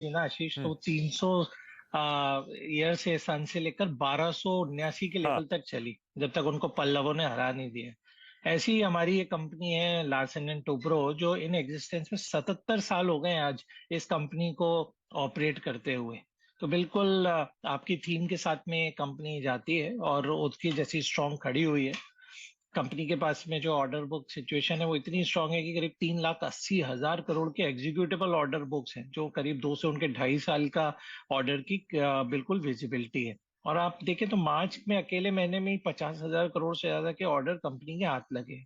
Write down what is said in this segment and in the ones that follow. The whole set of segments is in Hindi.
ना आशीष, हम्म। तो 300 ईयर से सन से लेकर 1279 के हाँ। लेवल तक चली, जब तक उनको पल्लवों ने हरा नहीं दिया। ऐसी ही हमारी ये कंपनी है लार्सन एंड टुब्रो, जो इन एग्जिस्टेंस में 77 साल हो गए हैं आज इस कंपनी को ऑपरेट करते हुए। तो बिल्कुल आपकी थीम के साथ में कंपनी जाती है और उसकी जैसी स्ट्रांग खड़ी हुई है। कंपनी के पास में जो ऑर्डर बुक सिचुएशन है वो इतनी स्ट्रांग है कि करीब 3,80,000 करोड़ के एग्जीक्यूटेबल ऑर्डर बुक्स हैं, जो करीब 2 से उनके 2.5 साल का ऑर्डर की बिल्कुल विजिबिलिटी है। और आप देखें तो मार्च में अकेले महीने में ही 50,000 करोड़ से ज्यादा के ऑर्डर कंपनी के हाथ लगे।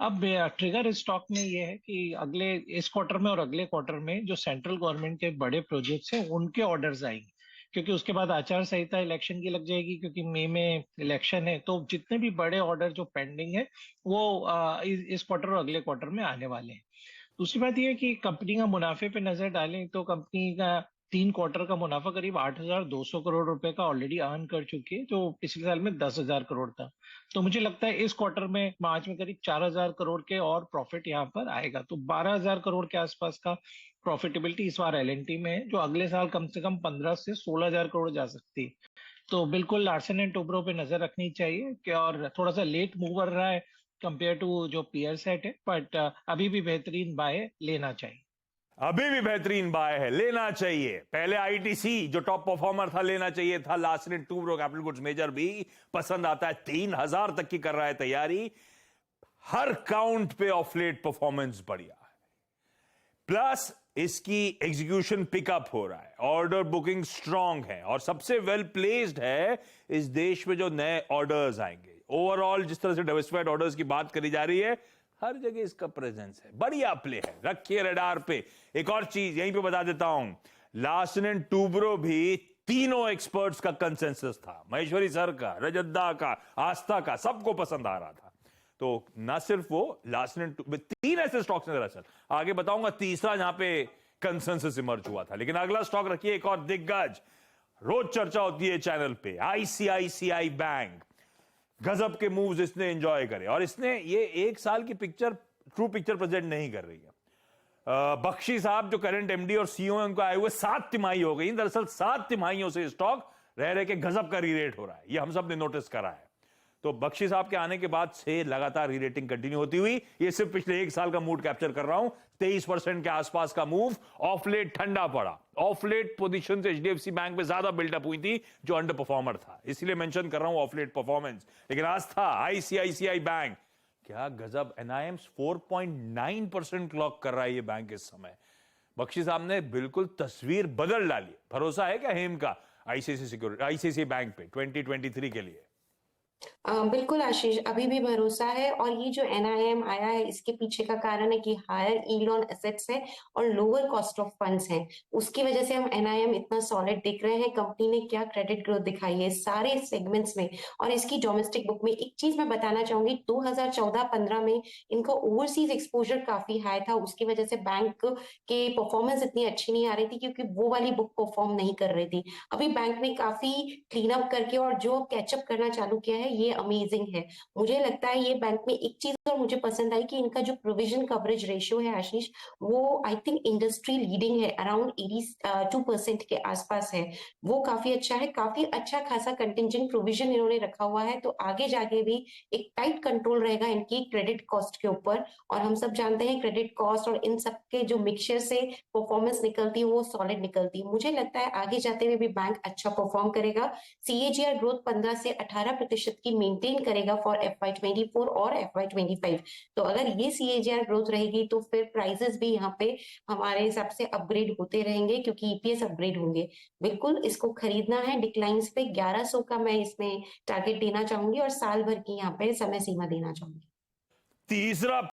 अब ट्रिगर स्टॉक में ये है कि अगले इस क्वार्टर में और अगले क्वार्टर में जो सेंट्रल गवर्नमेंट के बड़े प्रोजेक्ट्स हैं उनके ऑर्डर्स आएंगे, क्योंकि उसके बाद आचार संहिता इलेक्शन की लग जाएगी, क्योंकि मई में इलेक्शन है। तो जितने भी बड़े ऑर्डर जो पेंडिंग है वो इस क्वार्टर और अगले क्वार्टर में आने वाले हैं। दूसरी बात यह है कि कंपनी का मुनाफे पे नजर डालें तो कंपनी का 3 क्वार्टर का मुनाफा करीब 8,200 करोड़ रुपए का ऑलरेडी अर्न कर चुकी है, जो पिछले साल में 10,000 करोड़ था। तो मुझे लगता है इस क्वार्टर में मार्च में करीब 4,000 करोड़ के और प्रॉफिट यहाँ पर आएगा, तो 12,000 करोड़ के आसपास का प्रॉफिटेबिलिटी इस बार एलएनटी में है, जो अगले साल कम से कम 15 से 16,000 करोड़ जा सकती है। तो बिल्कुल लार्सन एंड टुब्रो पे नजर रखनी चाहिए कि, और थोड़ा सा लेट मूवर रहा है कंपेयर टू जो पीयर सेट है, बट अभी भी बेहतरीन बाय लेना चाहिए। अभी भी बेहतरीन बाय है, लेना चाहिए। पहले आईटीसी जो टॉप परफॉर्मर था लेना चाहिए था। Larsen and Toubro capital goods major भी पसंद आता है, 3,000 तक की कर रहा है तैयारी। हर काउंट पे ऑफ लेट परफॉर्मेंस बढ़िया है, प्लस इसकी एग्जीक्यूशन पिकअप हो रहा है, ऑर्डर बुकिंग स्ट्रांग है और सबसे वेल प्लेस्ड है इस देश में जो नए ऑर्डर्स आएंगे। ओवरऑल जिस तरह से डाइवर्सिफाइड ऑर्डर्स की बात करी जा रही है, हर जगह इसका प्रेजेंस है, बढ़िया प्ले है, रखिए रडार पे। एक और चीज यहीं पे बता देता हूं, लार्सन एंड टुब्रो भी तीनों एक्सपर्ट्स का कंसेंसस था, महेश्वरी सर का, रजतदा का, आस्था का, सबको पसंद आ रहा था। तो ना सिर्फ वो लार्सन एंड टुब्रो, तीन ऐसे स्टॉक्स हैं दरअसल, आगे बताऊंगा तीसरा जहां पे कंसेंसस इमर्ज हुआ था। लेकिन अगला स्टॉक रखिए, एक और दिग्गज, रोज चर्चा होती है चैनल पे, आईसीआईसीआई बैंक। गजब के मूव्स इसने एंजॉय करे, और इसने ये एक साल की पिक्चर, ट्रू पिक्चर प्रेजेंट नहीं कर रही है। बख्शी साहब जो करंट एमडी और सीईओ हैं, उनको आए हुए 7 तिमाही हो गई। दरअसल 7 तिमाहियों से स्टॉक रह रहे के गजब का रीरेट हो रहा है, ये हम सब ने नोटिस करा है। तो बख्शी साहब के आने के बाद से लगातार रीरेटिंग कंटिन्यू होती हुई, ये सिर्फ पिछले एक साल का मूड कैप्चर कर रहा हूं, 23% के आसपास का मूव। ऑफ लेट ठंडा पड़ा, ऑफ लेट पोजीशन से एचडीएफसी बैंक में ज्यादा बिल्डअप हुई थी जो अंडर परफॉर्मर था, इसलिए मेंशन कर रहा हूं ऑफ लेट परफॉर्मेंस। लेकिन आज था आईसीआईसीआई बैंक, क्या गजब, एनआईएम 4.9% क्लॉक कर रहा है ये बैंक इस समय। बख्शी साहब ने बिल्कुल तस्वीर बदल डाली। भरोसा है क्या हेम का आईसीआईसीआई बैंक पे 2023 के लिए? बिल्कुल आशीष, अभी भी भरोसा है। और ये जो एनआईएम आया है, इसके पीछे का कारण है कि हायर यील्ड ऑन एसेट्स है और लोअर कॉस्ट ऑफ फंड्स है। उसकी वजह से हम एनआईएम इतना सॉलिड दिख रहे हैं। कंपनी ने क्या क्रेडिट ग्रोथ दिखाई है सारे सेगमेंट्स में, और इसकी डोमेस्टिक बुक में। एक चीज मैं बताना चाहूंगी, 2014-15 में इनका ओवरसीज एक्सपोजर काफी हाई था, उसकी वजह से बैंक के परफॉर्मेंस इतनी अच्छी नहीं आ रही थी, क्योंकि वो वाली बुक परफॉर्म नहीं कर रही थी। अभी बैंक ने काफी क्लीन अप करके और जो कैचअप करना चालू किया है, ये अमेजिंग है। मुझे लगता है ये बैंक में एक चीज और मुझे पसंद आई कि इनका जो प्रोविजन कवरेज रेशियो है आशीष, वो आई थिंक इंडस्ट्री लीडिंग है, अराउंड 82% के आसपास है। वो काफी अच्छा है, काफी अच्छा खासा कंटिंजेंट प्रोविजन इन्होंने रखा हुआ है। तो आगे जाके भी एक टाइट कंट्रोल रहेगा इनकी क्रेडिट कॉस्ट के ऊपर। और हम सब जानते हैं क्रेडिट कॉस्ट और इन सब के जो मिक्सचर से परफॉर्मेंस निकलती है वो सॉलिड निकलती है। मुझे लगता है आगे जाते हुए भी बैंक अच्छा परफॉर्म करेगा। सीएजीआर ग्रोथ 15 से 18% की मेंटेन करेगा फॉर FY24 और FY25। तो अगर ये सीएजीआर ग्रोथ रहेगी तो फिर प्राइसेस भी यहाँ पे हमारे हिसाब से अपग्रेड होते रहेंगे, क्योंकि ईपीएस अपग्रेड होंगे। बिल्कुल इसको खरीदना है। डिक्लाइंस पे 1100 का मैं इसमें टारगेट देना चाहूंगी और साल भर की यहाँ पे समय सीमा देना चाहूंगी। तीसरा